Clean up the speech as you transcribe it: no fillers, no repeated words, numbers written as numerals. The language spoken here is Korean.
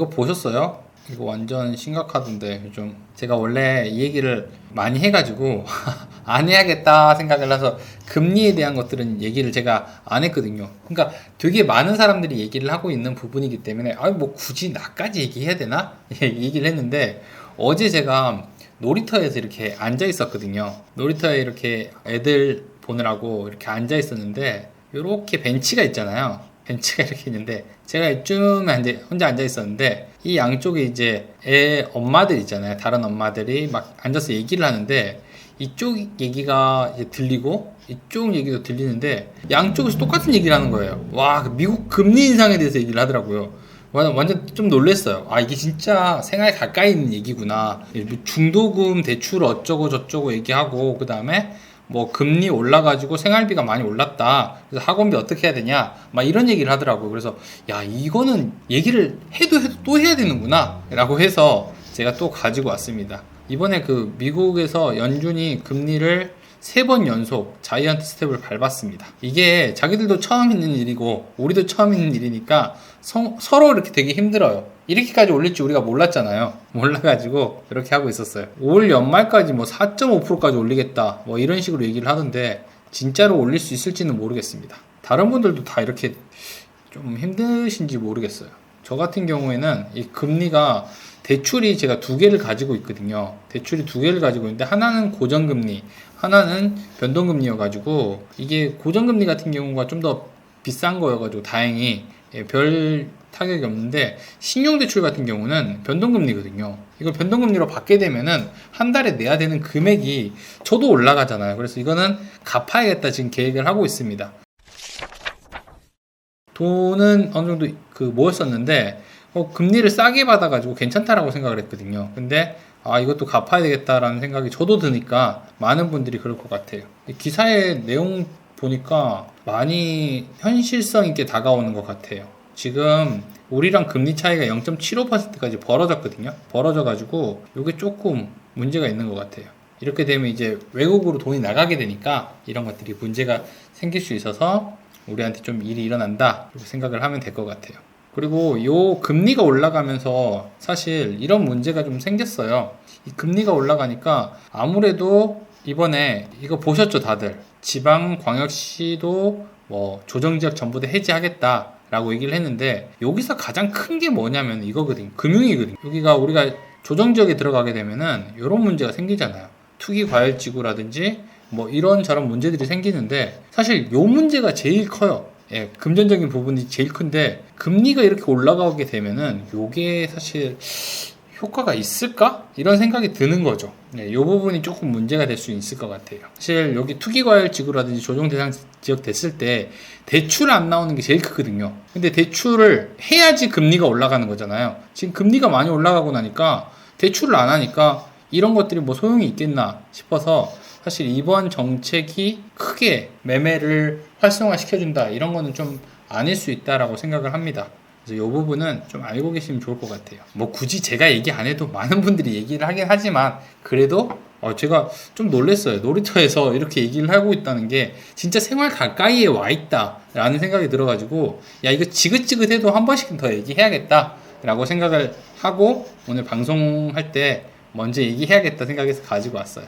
이거 보셨어요? 이거 완전 심각하던데 요즘 제가 원래 이 얘기를 많이 해가지고 안 해야겠다 생각을 해서 금리에 대한 것들은 얘기를 제가 안 했거든요. 그러니까 되게 많은 사람들이 얘기를 하고 있는 부분이기 때문에 뭐 굳이 나까지 얘기해야 되나? 얘기를 했는데 어제 제가 놀이터에서 이렇게 앉아 있었거든요. 놀이터에 이렇게 애들 보느라고 이렇게 앉아 있었는데 이렇게 벤치가 있잖아요. 벤치가 이렇게 있는데 제가 이쯤에 혼자 앉아 있었는데 이 양쪽에 이제 애 엄마들 있잖아요. 다른 엄마들이 막 앉아서 얘기를 하는데 이쪽 얘기가 이제 들리고 이쪽 얘기도 들리는데 양쪽에서 똑같은 얘기를 하는 거예요. 와, 미국 금리 인상에 대해서 얘기를 하더라고요. 완전 좀 놀랬어요. 아, 이게 진짜 생활 가까이 있는 얘기구나. 중도금 대출 어쩌고 저쩌고 얘기하고, 그 다음에 뭐 금리 올라가지고 생활비가 많이 올랐다. 그래서 학원비 어떻게 해야 되냐. 막 이런 얘기를 하더라고요. 그래서 야, 이거는 얘기를 해도 또 해야 되는구나. 라고 해서 제가 또 가지고 왔습니다. 이번에 그 미국에서 연준이 금리를 3번 연속 자이언트 스텝을 밟았습니다. 이게 자기들도 처음 있는 일이고 우리도 처음 있는 일이니까 서로 이렇게 되게 힘들어요. 이렇게까지 올릴지 우리가 몰랐잖아요. 몰라가지고 이렇게 하고 있었어요. 올 연말까지 뭐 4.5%까지 올리겠다 뭐 이런 식으로 얘기를 하던데 진짜로 올릴 수 있을지는 모르겠습니다. 다른 분들도 다 이렇게 좀 힘드신지 모르겠어요. 저 같은 경우에는 이 금리가 대출이 제가 2개를 가지고 있거든요. 대출이 2개를 가지고 있는데 하나는 고정금리, 하나는 변동금리여가지고 이게 고정금리 같은 경우가 좀 더 비싼 거여가지고 다행히 별 타격이 없는데 신용대출 같은 경우는 변동금리거든요. 이걸 변동금리로 받게 되면은 한 달에 내야 되는 금액이 저도 올라가잖아요. 그래서 이거는 갚아야겠다 지금 계획을 하고 있습니다. 돈은 어느 정도 모였었는데 금리를 싸게 받아가지고 괜찮다라고 생각을 했거든요. 근데 이것도 갚아야 되겠다라는 생각이 저도 드니까 많은 분들이 그럴 것 같아요. 기사의 내용 보니까 많이 현실성 있게 다가오는 것 같아요. 지금 우리랑 금리 차이가 0.75%까지 벌어졌거든요. 벌어져가지고 이게 조금 문제가 있는 것 같아요. 이렇게 되면 이제 외국으로 돈이 나가게 되니까 이런 것들이 문제가 생길 수 있어서 우리한테 좀 일이 일어난다 이렇게 생각을 하면 될 것 같아요. 그리고 요 금리가 올라가면서 사실 이런 문제가 좀 생겼어요. 이 금리가 올라가니까 아무래도 이번에 이거 보셨죠 다들? 지방광역시도 뭐 조정지역 전부 다 해제하겠다 라고 얘기를 했는데 여기서 가장 큰 게 뭐냐면 이거거든요. 금융이거든요. 여기가 우리가 조정지역에 들어가게 되면은 이런 문제가 생기잖아요. 투기과열지구라든지 뭐 이런저런 문제들이 생기는데 사실 요 문제가 제일 커요. 금전적인 부분이 제일 큰데 금리가 이렇게 올라가게 되면은 요게 사실 효과가 있을까? 이런 생각이 드는 거죠. 이 부분이 조금 문제가 될 수 있을 것 같아요. 사실 여기 투기과열지구라든지 조정대상 지역 됐을 때 대출 안 나오는 게 제일 크거든요. 근데 대출을 해야지 금리가 올라가는 거잖아요. 지금 금리가 많이 올라가고 나니까 대출을 안 하니까 이런 것들이 뭐 소용이 있겠나 싶어서 사실 이번 정책이 크게 매매를 활성화시켜준다 이런 거는 좀 아닐 수 있다라고 생각을 합니다. 그래서 이 부분은 좀 알고 계시면 좋을 것 같아요. 뭐 굳이 제가 얘기 안 해도 많은 분들이 얘기를 하긴 하지만 그래도 제가 좀 놀랐어요. 놀이터에서 이렇게 얘기를 하고 있다는 게 진짜 생활 가까이에 와 있다 라는 생각이 들어가지고 야 이거 지긋지긋해도 한 번씩은 더 얘기해야겠다 라고 생각을 하고 오늘 방송할 때 먼저 얘기해야겠다 생각해서 가지고 왔어요.